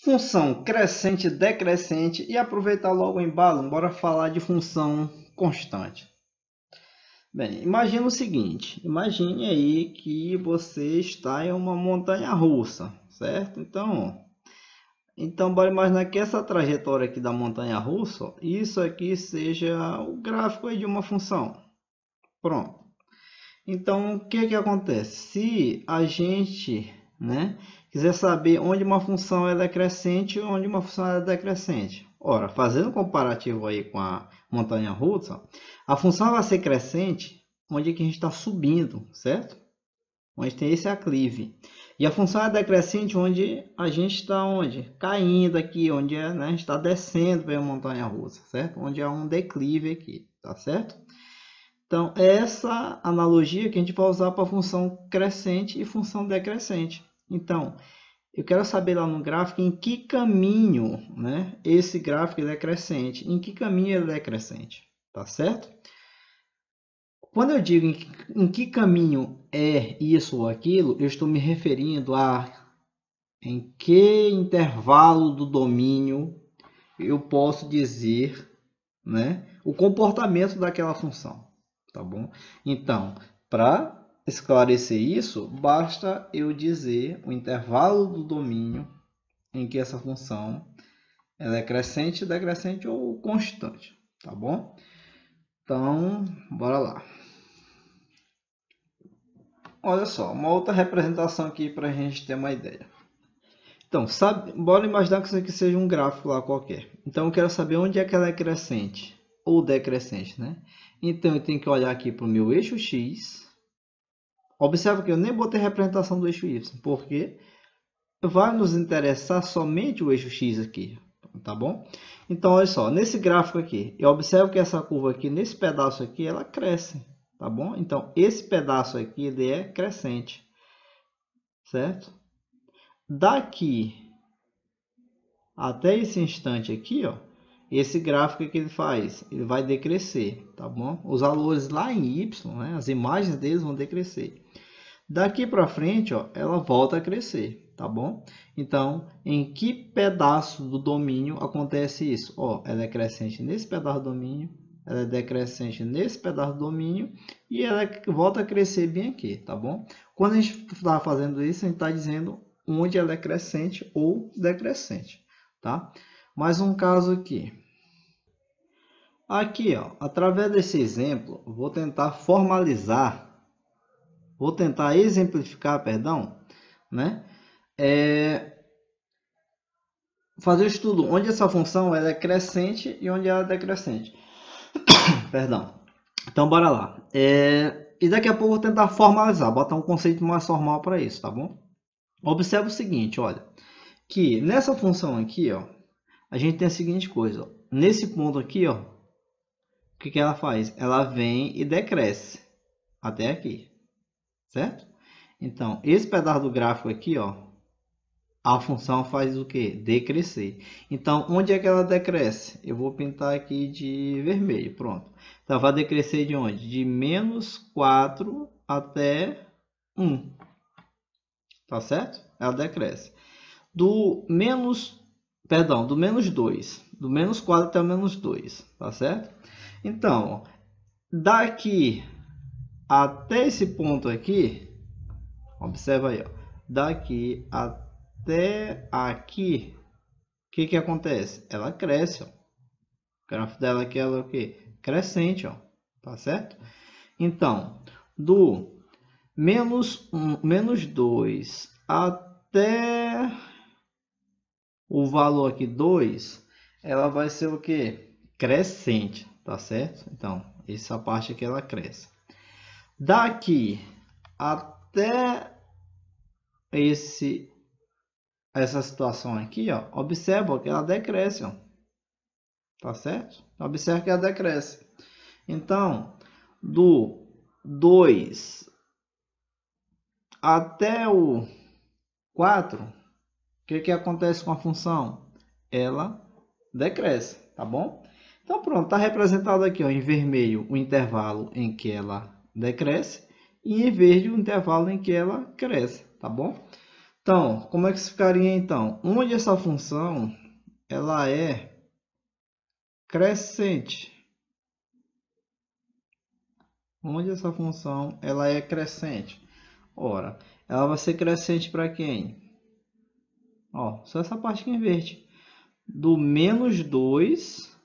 Função crescente, decrescente e aproveitar logo o embalo, bora falar de função constante. Bem, imagina o seguinte, imagine aí que você está em uma montanha russa, certo? Então bora imaginar que essa trajetória aqui da montanha russa, isso aqui seja o gráfico aí de uma função. Pronto. Então o que acontece? Se a gente, quiser saber onde uma função é decrescente e onde uma função é decrescente. Ora, fazendo um comparativo aí com a montanha russa, a função vai ser crescente onde que a gente está subindo, certo? Onde tem esse aclive. E a função é decrescente onde a gente está caindo aqui, onde a gente está descendo para a montanha russa, certo? Onde há um declive aqui, tá certo? Então, é essa analogia que a gente vai usar para a função crescente e função decrescente. Então, eu quero saber lá no gráfico em que caminho, esse gráfico é crescente, em que caminho ele é crescente, tá certo? Quando eu digo em que caminho é isso ou aquilo, eu estou me referindo a em que intervalo do domínio eu posso dizer, o comportamento daquela função, tá bom? Então, para esclarecer isso, basta eu dizer o intervalo do domínio em que essa função ela é crescente, decrescente ou constante, tá bom? Então, bora lá. Olha só, uma outra representação aqui para a gente ter uma ideia. Então, bora imaginar que isso aqui seja um gráfico lá qualquer. Então, eu quero saber onde é que ela é crescente ou decrescente, Então, eu tenho que olhar aqui para o meu eixo X. Observa que eu nem botei representação do eixo Y, porque vai nos interessar somente o eixo X aqui, tá bom? Então, olha só, nesse gráfico aqui, eu observo que essa curva aqui, nesse pedaço aqui, ela cresce, tá bom? Então, esse pedaço aqui, ele é crescente, certo? Daqui até esse instante aqui, ó, esse gráfico que ele faz, ele vai decrescer, tá bom? Os valores lá em Y, as imagens deles vão decrescer. Daqui para frente, ó, ela volta a crescer, tá bom? Então, em que pedaço do domínio acontece isso? Ó, ela é crescente nesse pedaço do domínio, ela é decrescente nesse pedaço do domínio e ela volta a crescer bem aqui, tá bom? Quando a gente está fazendo isso, a gente está dizendo onde ela é crescente ou decrescente, tá? Mais um caso aqui. Aqui, ó, através desse exemplo, vou tentar formalizar. Vou tentar exemplificar, fazer o estudo onde essa função ela é crescente e onde ela é decrescente. Perdão. Então, bora lá. E daqui a pouco eu vou tentar formalizar, botar um conceito mais formal para isso, tá bom? Observe o seguinte, olha, que nessa função aqui, ó, a gente tem a seguinte coisa, ó, nesse ponto aqui, ó, o que ela faz? Ela vem e decresce até aqui. Certo? Então, esse pedaço do gráfico aqui, ó, a função faz o que? Decrescer. Então, onde é que ela decresce? Eu vou pintar aqui de vermelho, pronto. Então, vai decrescer de onde? De menos 4 até 1. Tá certo? Ela decresce. Do menos 2. Do menos 4 até o menos 2. Tá certo? Então, daqui até esse ponto aqui, observa aí, ó, daqui até aqui, o que acontece? Ela cresce, ó. O gráfico dela aqui é o quê? Crescente, ó, tá certo? Então, do menos 2 até o valor aqui 2, ela vai ser o quê? Crescente, tá certo? Então, essa parte aqui ela cresce. Daqui até essa situação aqui, ó, observa que ela decresce, ó. Tá certo? Observa que ela decresce. Então, do 2 até o 4, o que acontece com a função? Ela decresce, tá bom? Então, pronto, tá representado aqui, ó, em vermelho o intervalo em que ela decresce e em verde o intervalo em que ela cresce, tá bom? Então, como é que isso ficaria então? Onde essa função ela é crescente. Onde essa função ela é crescente? Ora, ela vai ser crescente para quem? Ó, só essa parte que inverte. Do menos 2,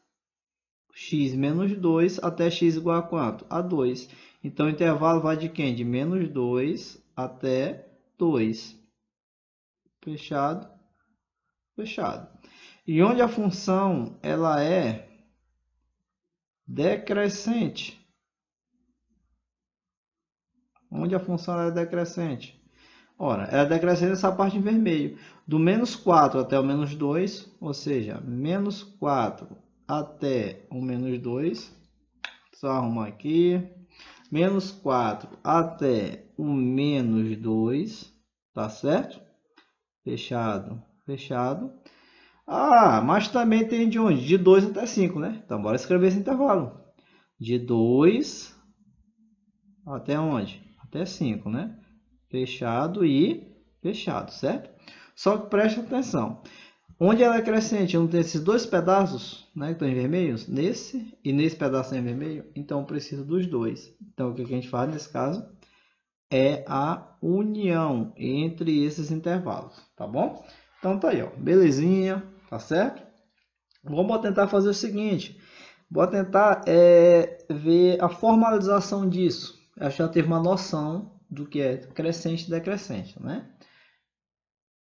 x menos 2 até x igual a quanto? A 2. Então, o intervalo vai de quem? De menos 2 até 2. Fechado? Fechado. E onde a função ela é decrescente? Onde a função é decrescente? Ora, ela é decrescente nessa parte em vermelho. Do menos 4 até o menos 2, ou seja, menos 4 até o menos 2. Só arrumar aqui. Menos 4 até o menos 2. Tá certo? Fechado. Fechado. Ah, mas também tem de onde? De 2 até 5, né? Então, bora escrever esse intervalo. De 2 até onde? Até 5, né? Fechado e fechado, certo? Só que preste atenção. Onde ela é crescente, eu não tenho esses dois pedaços, né, que estão em vermelho, nesse e nesse pedaço em vermelho, então eu preciso dos dois. Então, o que a gente faz nesse caso é a união entre esses intervalos, tá bom? Então, tá aí, ó, belezinha, tá certo? Vamos tentar fazer o seguinte, vou tentar ver a formalização disso. Eu já teve uma noção do que é crescente e decrescente, né?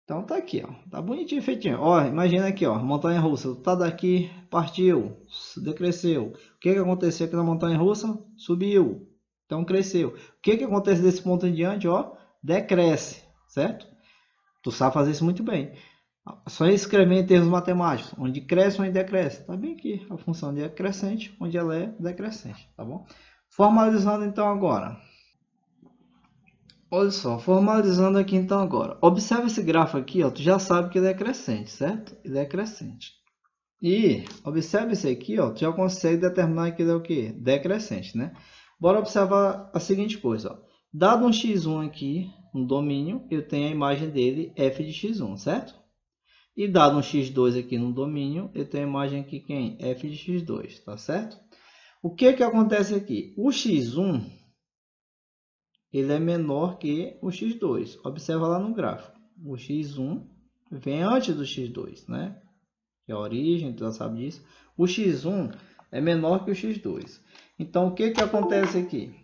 Então tá aqui, ó, tá bonitinho, feitinho. Ó, imagina aqui, ó, montanha russa, tá daqui, partiu, decresceu. O que que aconteceu aqui na montanha russa? Subiu, então cresceu. O que que acontece desse ponto em diante, ó? Decresce, certo? Tu sabe fazer isso muito bem. Só escrever em termos matemáticos, onde cresce, onde decresce. Tá bem aqui a função de crescente, onde ela é decrescente, tá bom? Formalizando então agora. Olha só, formalizando aqui então agora. Observe esse gráfico aqui, ó, tu já sabe que ele é crescente, certo? Ele é crescente. E observe esse aqui, ó, tu já consegue determinar que ele é o quê? Decrescente, né? Bora observar a seguinte coisa, ó. Dado um x1 aqui, no domínio, eu tenho a imagem dele f de x1, certo? E dado um x2 aqui no domínio, eu tenho a imagem aqui quem? F de x2, tá certo? O que que acontece aqui? O x1, ele é menor que o x2. Observa lá no gráfico. O x1 vem antes do x2, né? Que é a origem, tu já sabe disso. O x1 é menor que o x2. Então, o que que acontece aqui?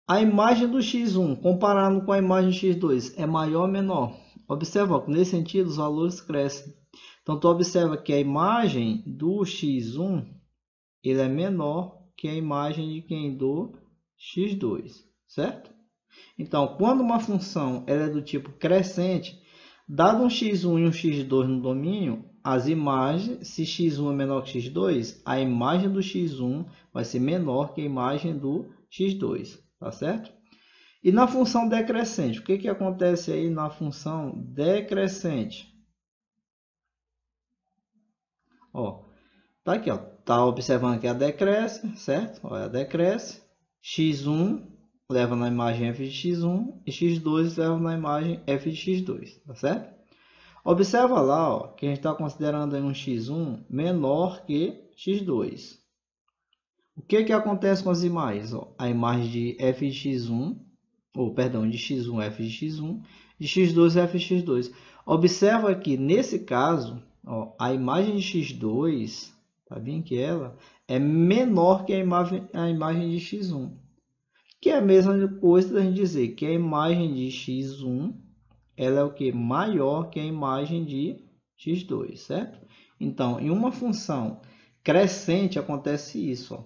A imagem do x1, comparando com a imagem do x2, é maior ou menor? Observa que nesse sentido os valores crescem. Então, tu observa que a imagem do x1 ele é menor que a imagem de quem? Do x2, certo? Então, quando uma função ela é do tipo crescente, dado um x1 e um x2 no domínio, as imagens, se x1 é menor que x2, a imagem do x1 vai ser menor que a imagem do x2, tá certo? E na função decrescente, o que que acontece aí na função decrescente? Ó, tá aqui, ó, tá observando que a decresce, certo? Olha, a decresce, x1 leva na imagem f de x1 e x2 leva na imagem f de x2, tá certo? Observa lá, ó, que a gente está considerando aí um x1 menor que x2. O que que acontece com as imagens? Ó, a imagem de f de x1, ou perdão, de x1 f de x1, de x2 f de x2. Observa que nesse caso, ó, a imagem de x2, tá bem que ela é menor que a imagem de x1. Que é a mesma coisa da gente dizer que a imagem de x1 ela é o que? Maior que a imagem de x2, certo? Então, em uma função crescente acontece isso, ó,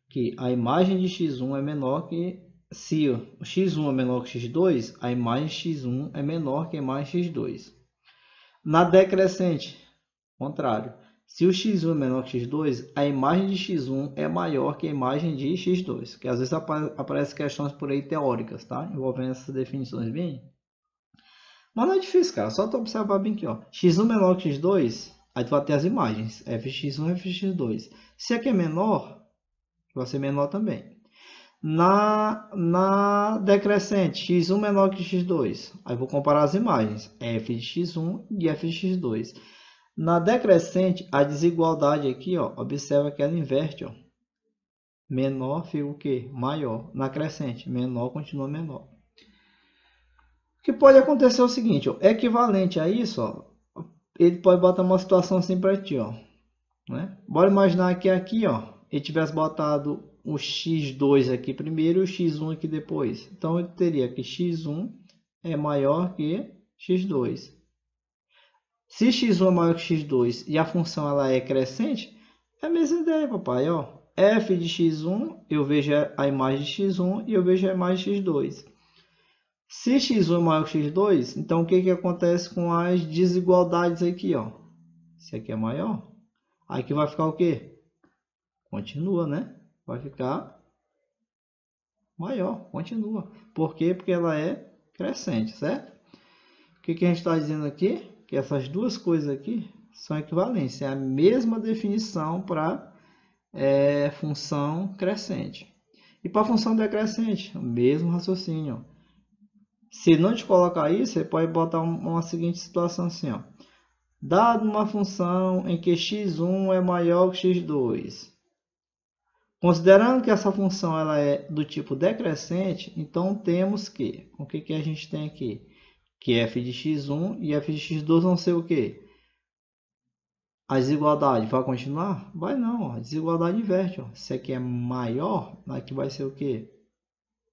que a imagem de x1 é menor que... Se o x1 é menor que x2, a imagem x1 é menor que a imagem x2. Na decrescente, contrário. Se o x1 é menor que x2, a imagem de x1 é maior que a imagem de x2. Que às vezes aparecem questões por aí teóricas, tá? Envolvendo essas definições bem. Mas não é difícil, cara. Só tu observar bem aqui, ó. x1 menor que x2, aí tu vai ter as imagens. fx1 e fx2. Se aqui é menor, vai ser menor também. Na decrescente, x1 menor que x2. Aí vou comparar as imagens, f de x1 e f de x2. Na decrescente, a desigualdade aqui, ó, observa que ela inverte, ó. Menor fica o quê? Maior. Na crescente, menor continua menor. O que pode acontecer é o seguinte, ó, equivalente a isso, ó, ele pode botar uma situação assim para ti, ó, né? Bora imaginar que aqui, ó, ele tivesse botado o x2 aqui primeiro e o x1 aqui depois. Então, eu teria que x1 é maior que x2. Se x1 é maior que x2 e a função ela é crescente, é a mesma ideia, papai. Ó. F de x1, eu vejo a imagem de x1 e eu vejo a imagem de x2. Se x1 é maior que x2, então o que acontece com as desigualdades aqui? Ó? Esse aqui é maior. Aqui vai ficar o quê? Continua, né? Vai ficar maior, continua. Por quê? Porque ela é crescente, certo? O que a gente está dizendo aqui? Que essas duas coisas aqui são equivalentes. É a mesma definição para função crescente. E para função decrescente, o mesmo raciocínio. Se não te colocar isso, você pode botar uma seguinte situação assim, ó. Dado uma função em que x1 é maior que x2. Considerando que essa função ela é do tipo decrescente, então temos que, o que a gente tem aqui? Que f de x1 e f de x2 vão ser o quê? A desigualdade vai continuar? Vai não, ó. A desigualdade inverte. Ó. Se aqui é maior, aqui vai ser o quê?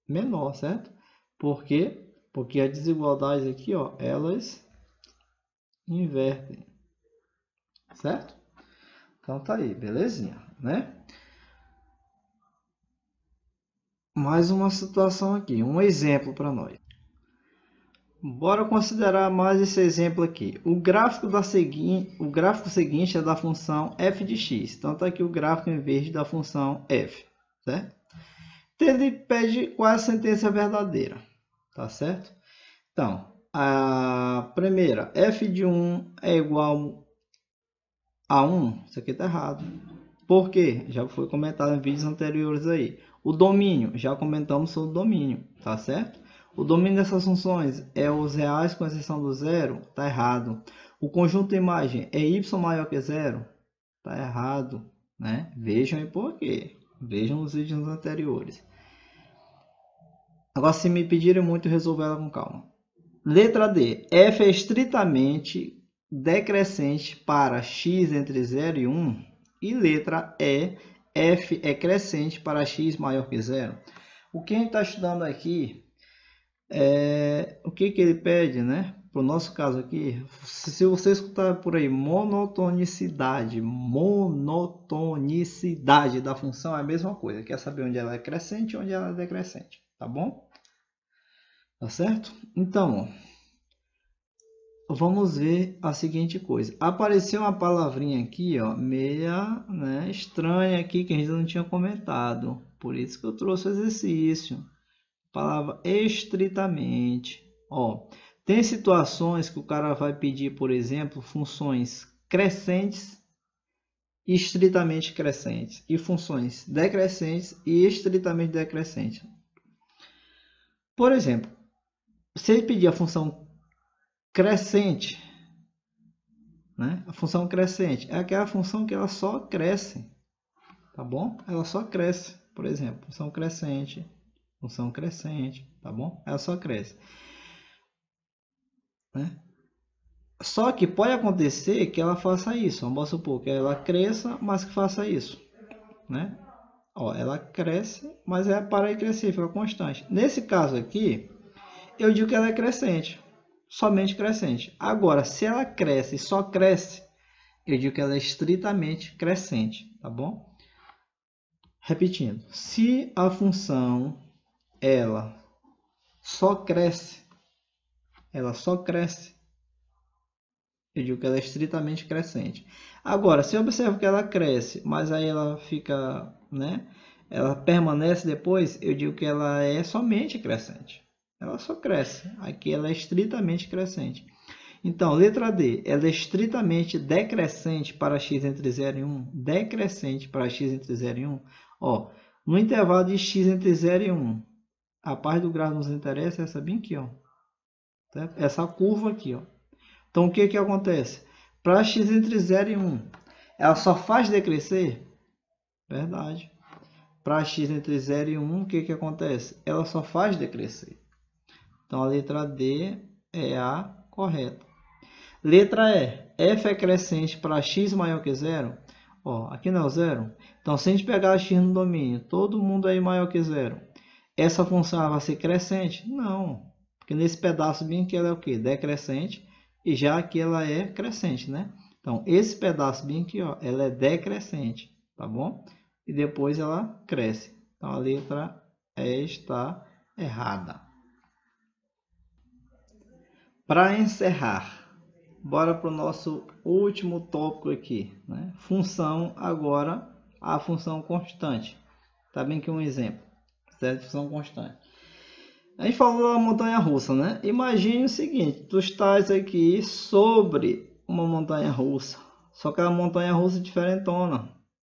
Menor, certo? Por quê? Porque as desigualdades aqui, ó, elas invertem. Certo? Então tá aí, belezinha, né? Mais uma situação aqui, um exemplo para nós. Bora considerar mais esse exemplo aqui. O gráfico seguinte é da função f de x. Então está aqui o gráfico em verde da função f, certo? Então, ele pede qual é a sentença verdadeira, tá certo? Então, a primeira, f de 1 é igual a 1. Isso aqui está errado. Por quê? Já foi comentado em vídeos anteriores aí. O domínio, já comentamos sobre o domínio, tá certo? O domínio dessas funções é os reais com exceção do zero, tá errado. O conjunto de imagem é y maior que zero, tá errado, né? Vejam aí por quê. Vejam os vídeos anteriores. Agora, se me pedirem muito, resolver ela com calma. Letra D. F é estritamente decrescente para x entre 0 e 1. E letra E. F é crescente para x maior que 0. O que a gente está estudando aqui o que ele pede, né? Para o nosso caso aqui, se você escutar por aí monotonicidade da função é a mesma coisa. Quer saber onde ela é crescente e onde ela é decrescente, tá bom? Tá certo? Então, vamos ver a seguinte coisa. Apareceu uma palavrinha aqui, ó, meia, né, estranha aqui que a gente não tinha comentado. Por isso que eu trouxe o exercício. Palavra estritamente. Ó, tem situações que o cara vai pedir, por exemplo, funções crescentes e estritamente crescentes, e funções decrescentes e estritamente decrescentes. Por exemplo, se ele pedir a função crescente, né? A função crescente é aquela função que ela só cresce, tá bom? Ela só cresce, por exemplo, função crescente, tá bom? Ela só cresce, né? Só que pode acontecer que ela faça isso. Vamos supor que ela cresça, mas que faça isso, né? Ó, ela cresce, mas é para de crescer, fica constante. Nesse caso aqui, eu digo que ela é crescente, somente crescente. Agora, se ela cresce e só cresce, eu digo que ela é estritamente crescente, tá bom? Repetindo, se a função ela só cresce, eu digo que ela é estritamente crescente. Agora, se eu observo que ela cresce, mas aí ela fica, né? Ela permanece depois, eu digo que ela é somente crescente. Ela só cresce. Aqui ela é estritamente crescente. Então, letra D, ela é estritamente decrescente para x entre 0 e 1. Decrescente para x entre 0 e 1. Ó, no intervalo de x entre 0 e 1. A parte do gráfico nos interessa é essa bem aqui, ó. Certo? Essa curva aqui, ó. Então, o que acontece? Para x entre 0 e 1, ela só faz decrescer? Verdade. Para x entre 0 e 1, o que acontece? Ela só faz decrescer. Então, a letra D é a correta. Letra E. F é crescente para x maior que 0. Ó, aqui não é o 0. Então, se a gente pegar x no domínio, todo mundo aí maior que 0. Essa função vai ser crescente? Não. Porque nesse pedaço bem aqui ela é o quê? Decrescente. E já aqui ela é crescente, né? Então, esse pedaço bem aqui, ó, ela é decrescente. Tá bom? E depois ela cresce. Então, a letra E está errada. Para encerrar, bora para o nosso último tópico aqui, né? Função, agora a função constante. Tá bem que um exemplo, certo? Função constante. A gente falou da montanha russa, né? Imagine o seguinte, tu estás aqui sobre uma montanha russa, só que a montanha russa diferentona,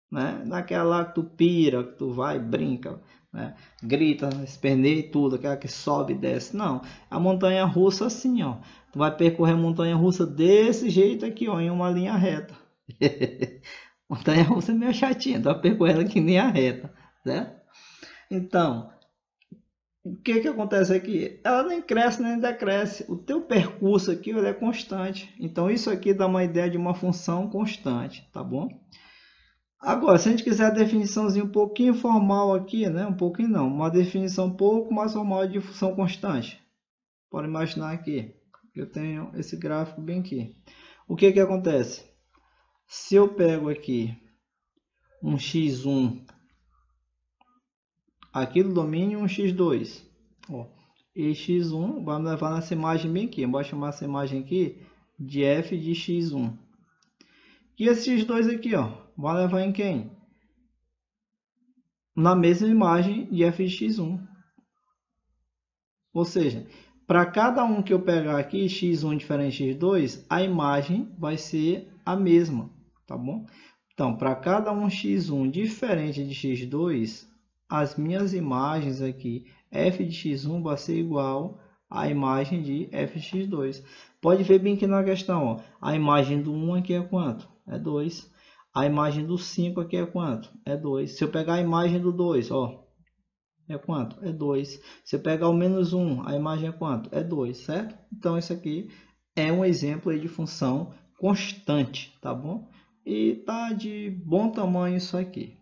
né? Daquela lá que tu pira, que tu vai, brinca, né? Grita, esperneia e tudo, aquela que sobe e desce. Não, a montanha russa assim, ó. Tu vai percorrer a montanha russa desse jeito aqui, ó, em uma linha reta. Montanha russa é meio chatinha, tu vai percorrer ela aqui em linha reta, certo? Então, o que acontece aqui? Ela nem cresce nem decresce. O teu percurso aqui ele é constante. Então, isso aqui dá uma ideia de uma função constante, tá bom? Agora, se a gente quiser a definiçãozinha um pouquinho formal aqui, né? Um pouquinho não, uma definição um pouco mais formal de função constante. Pode imaginar aqui, eu tenho esse gráfico bem aqui. O que acontece? Se eu pego aqui um x1 aqui do domínio, um x2, ó, e x1 vai me levar nessa imagem bem aqui. Eu vou chamar essa imagem aqui de f de x1. E esse x2 aqui, ó, vai levar em quem? Na mesma imagem de f de x1. Ou seja, para cada um que eu pegar aqui, x1 diferente de x2, a imagem vai ser a mesma, tá bom? Então, para cada um x1 diferente de x2, as minhas imagens aqui, f de x1 vai ser igual à imagem de f de x2. Pode ver bem aqui na questão, ó, a imagem do 1 aqui é quanto? É 2. A imagem do 5 aqui é quanto? É 2. Se eu pegar a imagem do 2, ó, é quanto? É 2. Se eu pegar o menos 1, a imagem é quanto? É 2, certo? Então, isso aqui é um exemplo aí de função constante, tá bom? E tá de bom tamanho isso aqui.